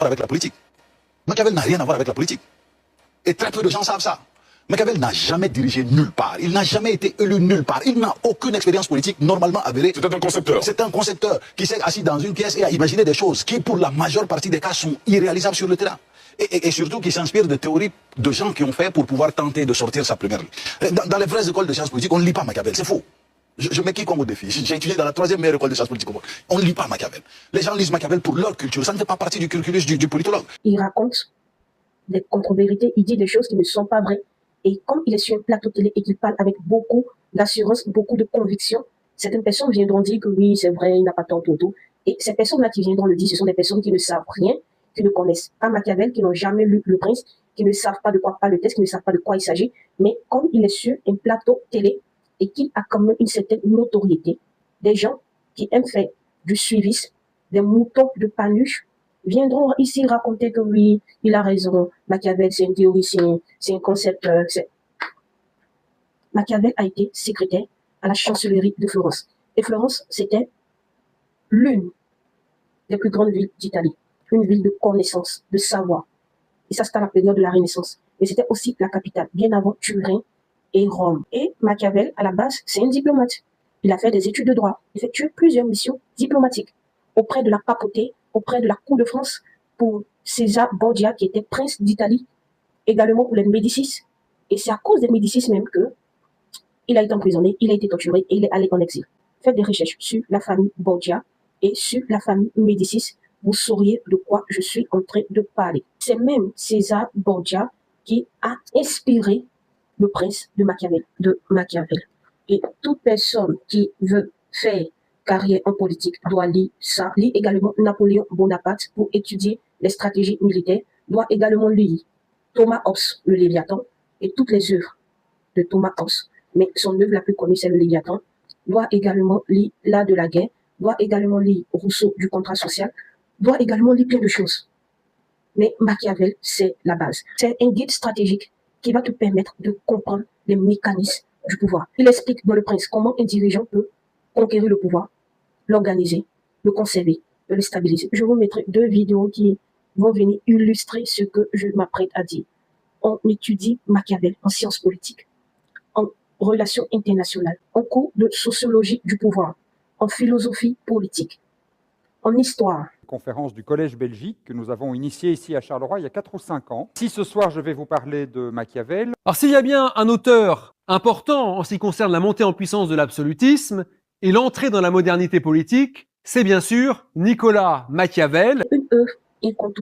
avec la politique. Machiavel n'a rien à voir avec la politique. Et très peu de gens savent ça. Machiavel n'a jamais dirigé nulle part. Il n'a jamais été élu nulle part. Il n'a aucune expérience politique normalement avérée. C'était un concepteur. C'est un concepteur qui s'est assis dans une pièce et a imaginé des choses qui, pour la majeure partie des cas, sont irréalisables sur le terrain. Et surtout qui s'inspire de théories de gens qui ont fait pour pouvoir tenter de sortir sa première. Dans les vraies écoles de sciences politiques, on ne lit pas Machiavel. C'est faux. Je mets quiconque au défi. J'ai étudié dans la 3e meilleure école de sciences politiques au monde. On ne lit pas Machiavel. Les gens lisent Machiavel pour leur culture. Ça ne fait pas partie du curriculum du politologue. Il raconte des contre-vérités, il dit des choses qui ne sont pas vraies. Et comme il est sur un plateau télé et qu'il parle avec beaucoup d'assurance, beaucoup de conviction, certaines personnes viendront dire que oui, c'est vrai, il n'a pas tort, tout. Et ces personnes-là qui viendront le dire, ce sont des personnes qui ne savent rien, qui ne connaissent pas Machiavel, qui n'ont jamais lu Le Prince, qui ne savent pas de quoi parle le texte, qui ne savent pas de quoi il s'agit. Mais comme il est sur un plateau télé et qu'il a quand même une certaine notoriété, des gens qui aiment faire du suivisme, des moutons de panuche, viendront ici raconter que oui, il a raison, Machiavel c'est un théoricien, c'est un concepteur. Machiavel a été secrétaire à la chancellerie de Florence. Et Florence, c'était l'une des plus grandes villes d'Italie, une ville de connaissance, de savoir. Et ça, c'était à la période de la Renaissance. Et c'était aussi la capitale, bien avant Turin et Rome. Et Machiavel, à la base, c'est un diplomate. Il a fait des études de droit, effectué plusieurs missions diplomatiques auprès de la papauté, auprès de la cour de France, pour César Borgia, qui était prince d'Italie, également pour les Médicis. Et c'est à cause des Médicis même que il a été emprisonné, il a été torturé et il est allé en exil. Faites des recherches sur la famille Borgia et sur la famille Médicis, vous sauriez de quoi je suis en train de parler. C'est même César Borgia qui a inspiré le prince de Machiavel. Et toute personne qui veut faire carrière en politique doit lire ça. Lire également Napoléon Bonaparte pour étudier les stratégies militaires. Doit également lire Thomas Hobbes, le Léviathan, et toutes les œuvres de Thomas Hobbes. Mais son œuvre la plus connue, c'est le Léviathan. Doit également lire L'art de la guerre. Doit également lire Rousseau du contrat social. Doit également lire plein de choses. Mais Machiavel, c'est la base. C'est un guide stratégique qui va te permettre de comprendre les mécanismes du pouvoir. Il explique dans Le Prince comment un dirigeant peut conquérir le pouvoir, l'organiser, le conserver, le stabiliser. Je vous mettrai 2 vidéos qui vont venir illustrer ce que je m'apprête à dire. On étudie Machiavel en sciences politiques, en relations internationales, en cours de sociologie du pouvoir, en philosophie politique, en histoire. Conférence du Collège Belgique que nous avons initiée ici à Charleroi il y a 4 ou 5 ans. Si ce soir je vais vous parler de Machiavel. Alors s'il y a bien un auteur important en ce qui concerne la montée en puissance de l'absolutisme et l'entrée dans la modernité politique, c'est bien sûr Nicolas Machiavel. Une œuvre incontournable.